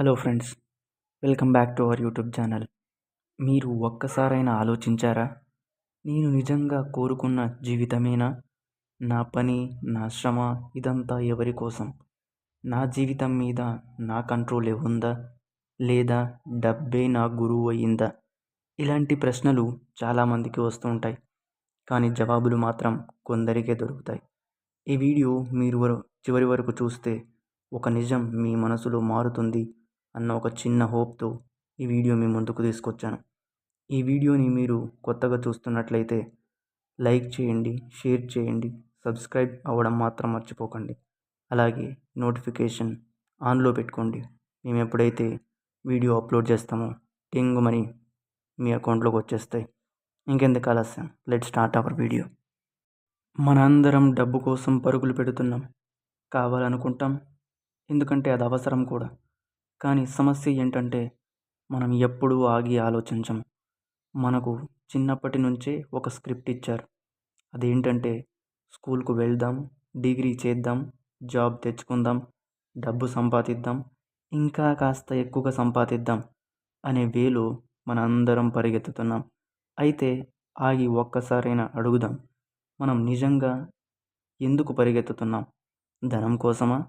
Hello friends, welcome back to our YouTube channel. మీరు ఒక్కసారైనా ఆలోచించారా? నేను నిజంగా కోరుకున్న జీవితమేనా? నా పని, నా శ్రమ ఇదంతా ఎవరి కోసం? నా జీవితం మీద నా కంట్రోలే ఉందా? లేదా డబ్బే నా గురువు అయిందా? ఇలాంటి ప్రశ్నలు చాలామందికి వస్తూ ఉంటాయి. కానీ జవాబులు మాత్రం కొందరికే దొరుకుతాయి. ఈ వీడియో మీరు చివరి వరకు చూస్తే ఒక నిజం మీ మనసులో మారుతుంది అన్న ఒక చిన్న హోప్తో ఈ వీడియో మీ ముందుకు తీసుకొచ్చాను. ఈ వీడియోని మీరు కొత్తగా చూస్తున్నట్లయితే లైక్ చేయండి, షేర్ చేయండి, సబ్స్క్రైబ్ అవ్వడం మాత్రం మర్చిపోకండి. అలాగే నోటిఫికేషన్ ఆన్లో పెట్టుకోండి. మేము ఎప్పుడైతే వీడియో అప్లోడ్ చేస్తామో టింగుమని మీ అకౌంట్లోకి వచ్చేస్తాయి. ఇంకెందుకు ఆలస్యం, లెట్ స్టార్ట్ అవర్ వీడియో. మనందరం డబ్బు కోసం పరుగులు పెడుతున్నాం. కావాలనుకుంటాం, ఎందుకంటే అది అవసరం కూడా. కానీ సమస్య ఏంటంటే మనం ఎప్పుడూ ఆగి ఆలోచించం. మనకు చిన్నప్పటి నుంచే ఒక స్క్రిప్ట్ ఇచ్చారు. అదేంటంటే స్కూల్కు వెళ్దాం, డిగ్రీ చేద్దాం, జాబ్ తెచ్చుకుందాం, డబ్బు సంపాదిద్దాం, ఇంకా కాస్త ఎక్కువగా సంపాదిద్దాం అనే వేలో మనందరం పరిగెత్తుతున్నాం. అయితే ఆగి ఒక్కసారైనా అడుగుదాం, మనం నిజంగా ఎందుకు పరిగెత్తుతున్నాం? ధనం కోసమా?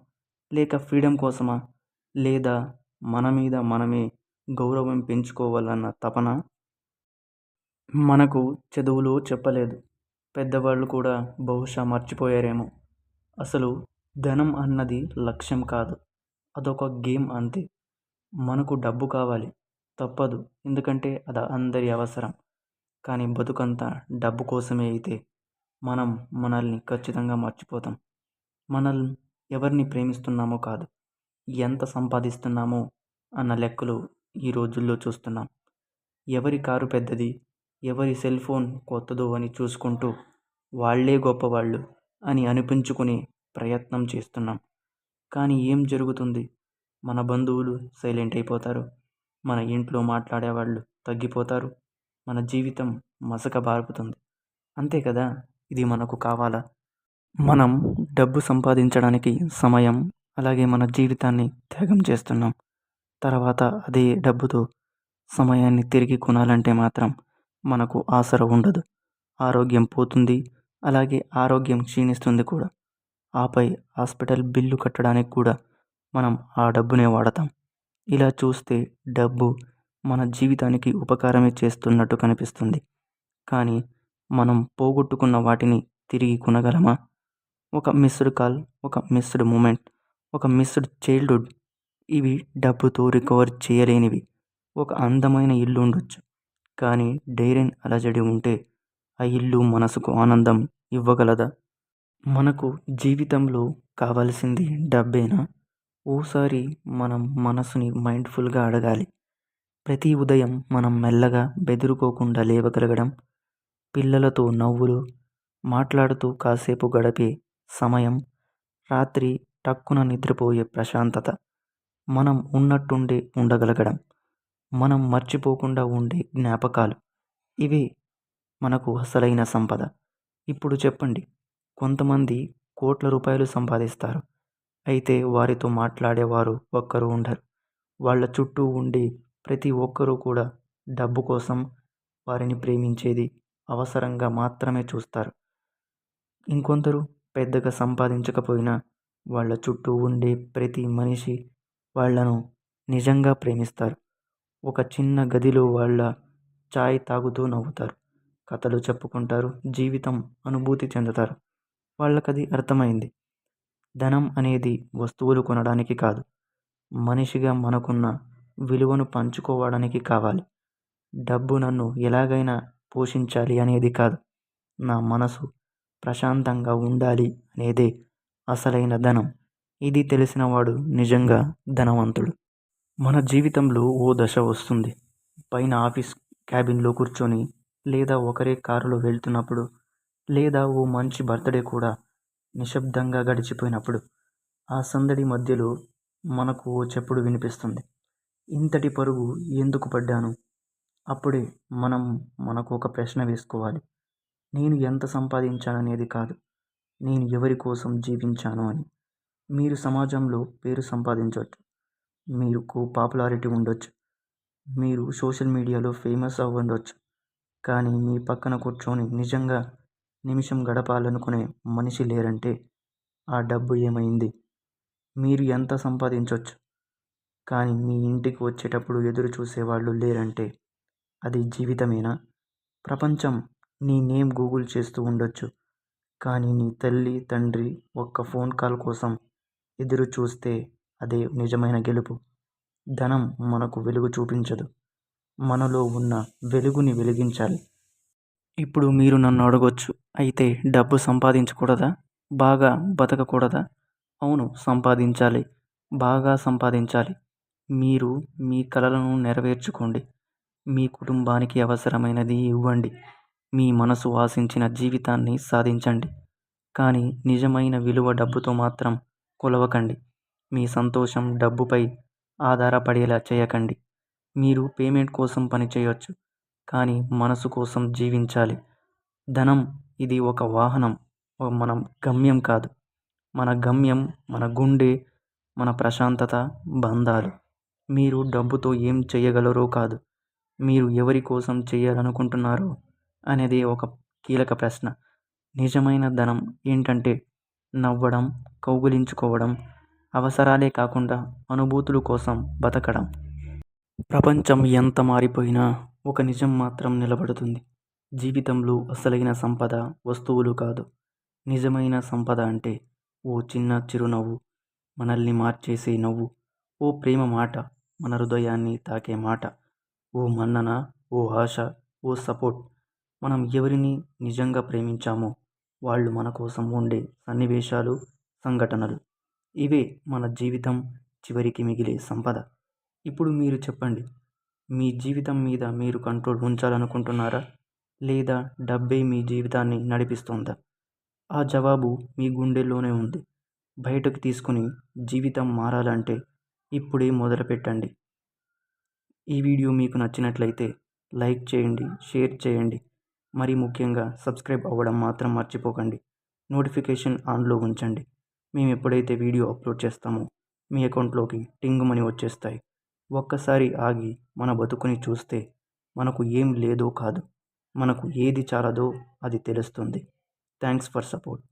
లేక ఫ్రీడమ్ కోసమా? లేదా మన మీద మనమే గౌరవం పెంచుకోవాలన్న తపన? మనకు చదువులో చెప్పలేదు, పెద్దవాళ్ళు కూడా బహుశా మర్చిపోయారేమో. అసలు ధనం అన్నది లక్ష్యం కాదు, అదొక గేమ్ అంతే. మనకు డబ్బు కావాలి, తప్పదు, ఎందుకంటే అది అందరి అవసరం. కానీ బతుకంతా డబ్బు కోసమే అయితే మనం మనల్ని ఖచ్చితంగా మర్చిపోతాం. మనల్ని ఎవరిని ప్రేమిస్తున్నామో కాదు, ఎంత సంపాదిస్తున్నామో అన్న లెక్కలు ఈ రోజుల్లో చూస్తున్నాం. ఎవరి కారు పెద్దది, ఎవరి సెల్ ఫోన్ కొత్తదో అని చూసుకుంటూ వాళ్ళే గొప్పవాళ్ళు అని అనిపించుకునే ప్రయత్నం చేస్తున్నాం. కానీ ఏం జరుగుతుంది? మన బంధువులు సైలెంట్ అయిపోతారు, మన ఇంట్లో మాట్లాడేవాళ్ళు తగ్గిపోతారు, మన జీవితం మసక బారుతుంది. అంతే కదా? ఇది మనకు కావాలా? మనం డబ్బు సంపాదించడానికి సమయం, అలాగే మన జీవితాన్ని త్యాగం చేస్తున్నాం. తర్వాత అదే డబ్బుతో సమయాన్ని తిరిగి కొనాలంటే మాత్రం మనకు ఆసర ఉండదు. ఆరోగ్యం పోతుంది, అలాగే ఆరోగ్యం క్షీణిస్తుంది కూడా. ఆపై హాస్పిటల్ బిల్లు కట్టడానికి కూడా మనం ఆ డబ్బునే వాడతాం. ఇలా చూస్తే డబ్బు మన జీవితానికి ఉపకారమే చేస్తున్నట్టు కనిపిస్తుంది. కానీ మనం పోగొట్టుకున్న వాటిని తిరిగి కొనగలమా? ఒక మిస్డ్ కాల్, ఒక మిస్డ్ మూమెంట్, ఒక మిస్డ్ చైల్డ్హుడ్, ఇవి డబ్బుతో రికవర్ చేయలేనివి. ఒక అందమైన ఇల్లు ఉండొచ్చు, కానీ డైరెన్ అలజడి ఉంటే ఆ ఇల్లు మనసుకు ఆనందం ఇవ్వగలదా? మనకు జీవితంలో కావాల్సింది డబ్బేనా? ఓసారి మనం మనసుని మైండ్ఫుల్గా అడగాలి. ప్రతి ఉదయం మనం మెల్లగా బెదురుకోకుండా లేవగలగడం, పిల్లలతో నవ్వులు, మాట్లాడుతూ కాసేపు గడిపే సమయం, రాత్రి టక్కున నిద్రపోయే ప్రశాంతత, మనం ఉన్నట్టుండే ఉండగలగడం, మనం మర్చిపోకుండా ఉండే జ్ఞాపకాలు, ఇవే మనకు అసలైన సంపద. ఇప్పుడు చెప్పండి, కొంతమంది కోట్ల రూపాయలు సంపాదిస్తారు, అయితే వారితో మాట్లాడేవారు ఒక్కరు ఉండరు. వాళ్ళ చుట్టూ ఉండే ప్రతి ఒక్కరూ కూడా డబ్బు కోసం వారిని ప్రేమించేది అవసరంగా మాత్రమే చూస్తారు. ఇంకొందరు పెద్దగా సంపాదించకపోయినా వాళ్ళ చుట్టూ ఉండే ప్రతి మనిషి వాళ్ళను నిజంగా ప్రేమిస్తారు. ఒక చిన్న గదిలో వాళ్ళ చాయ్ తాగుతూ నవ్వుతారు, కథలు చెప్పుకుంటారు, జీవితం అనుభూతి చెందుతారు. వాళ్ళకది అర్థమైంది. ధనం అనేది వస్తువులు కొనడానికి కాదు, మనిషిగా మనకున్న విలువను పంచుకోవడానికి కావాలి. డబ్బు నన్ను ఎలాగైనా పోషించాలి అనేది కాదు, నా మనసు ప్రశాంతంగా ఉండాలి అనేదే అసలైన ధనం. ఇది తెలిసినవాడు నిజంగా ధనవంతుడు. మన జీవితంలో ఓ దశ వస్తుంది, పైన ఆఫీస్ క్యాబిన్లో కూర్చొని, లేదా ఒకరే కారులో వెళ్తున్నప్పుడు, లేదా ఓ మంచి బర్త్డే కూడా నిశ్శబ్దంగా గడిచిపోయినప్పుడు, ఆ సందడి మధ్యలో మనకు ఓ చెప్పుడు వినిపిస్తుంది. ఇంతటి పరుగు ఎందుకు పడ్డాను? అప్పుడే మనం మనకు ఒక ప్రశ్న వేసుకోవాలి. నేను ఎంత సంపాదించాననేది కాదు, నేను ఎవరి కోసం జీవించాను అని. మీరు సమాజంలో పేరు సంపాదించవచ్చు, మీకు పాపులారిటీ ఉండొచ్చు, మీరు సోషల్ మీడియాలో ఫేమస్ అవ్వుండొచ్చు. కానీ మీ పక్కన కూర్చొని నిజంగా నిమిషం గడపాలనుకునే మనిషి లేరంటే ఆ డబ్బు ఏమైంది? మీరు ఎంత సంపాదించొచ్చు, కానీ మీ ఇంటికి వచ్చేటప్పుడు ఎదురు చూసేవాళ్ళు లేరంటే అది జీవితమేనా? ప్రపంచం నీ నేమ్ గూగుల్ చేస్తూ ఉండొచ్చు, కానీ నీ తల్లి, తండ్రి ఒక్క ఫోన్ కాల్ కోసం ఎదురు చూస్తే అదే నిజమైన గెలుపు. ధనం మనకు వెలుగు చూపించదు, మనలో ఉన్న వెలుగుని వెలిగించాలి. ఇప్పుడు మీరు నన్ను అడగొచ్చు, అయితే డబ్బు సంపాదించకూడదా? బాగా బతకకూడదా? అవును, సంపాదించాలి. బాగా సంపాదించాలి. మీరు మీ కలలను నెరవేర్చుకోండి. మీ కుటుంబానికి అవసరమైనది ఇవ్వండి. మీ మనసు ఆశించిన జీవితాన్ని సాధించండి. కానీ నిజమైన విలువ డబ్బుతో మాత్రం కొలవకండి. మీ సంతోషం డబ్బుపై ఆధారపడేలా చేయకండి. మీరు పేమెంట్ కోసం పని చేయొచ్చు, కానీ మనసు కోసం జీవించాలి. ధనం ఇది ఒక వాహనం, మన గమ్యం కాదు. మన గమ్యం మన గుండె, మన ప్రశాంతత, బంధాలు. మీరు డబ్బుతో ఏం చేయగలరో కాదు, మీరు ఎవరి కోసం చేయాలనుకుంటున్నారో అనేది ఒక కీలక ప్రశ్న. నిజమైన ధనం ఏంటంటే నవ్వడం, కౌగిలించుకోవడం, అవసరాలే కాకుండా అనుభూతుల కోసం బతకడం. ప్రపంచం ఎంత మారిపోయినా ఒక నిజం మాత్రం నిలబడుతుంది. జీవితంలో అసలైన సంపద వస్తువులు కాదు. నిజమైన సంపద అంటే ఓ చిన్న చిరునవ్వు, మనల్ని మార్చేసే నవ్వు. ఓ ప్రేమ మాట, మన హృదయాన్ని తాకే మాట. ఓ మన్నన, ఓ ఆశ, ఓ సపోర్ట్. మనం ఎవరిని నిజంగా ప్రేమించామో వాళ్ళు మన కోసం ఉండే సన్నివేశాలు, సంఘటనలు. ఇవే మన జీవితం చివరికి మిగిలే సంపద. ఇప్పుడు మీరు చెప్పండి, మీ జీవితం మీద మీరు కంట్రోల్ ఉంచాలనుకుంటున్నారా? లేదా డబ్బే మీ జీవితాన్ని నడిపిస్తుందా? ఆ జవాబు మీ గుండెల్లోనే ఉంది. బయటకు తీసుకుని జీవితం మారాలంటే ఇప్పుడే మొదలుపెట్టండి. ఈ వీడియో మీకు నచ్చినట్లయితే లైక్ చేయండి, షేర్ చేయండి. మరి ముఖ్యంగా సబ్స్క్రైబ్ అవ్వడం మాత్రం మర్చిపోకండి. నోటిఫికేషన్ ఆన్లో ఉంచండి. మేము ఎప్పుడైతే వీడియో అప్లోడ్ చేస్తామో మీ అకౌంట్లోకి టింగుమని వచ్చేస్తాయి. ఒక్కసారి ఆగి మన బతుకుని చూస్తే మనకు ఏం లేదో కాదు, మనకు ఏది చాలదో అది తెలుస్తుంది. Thanks for support.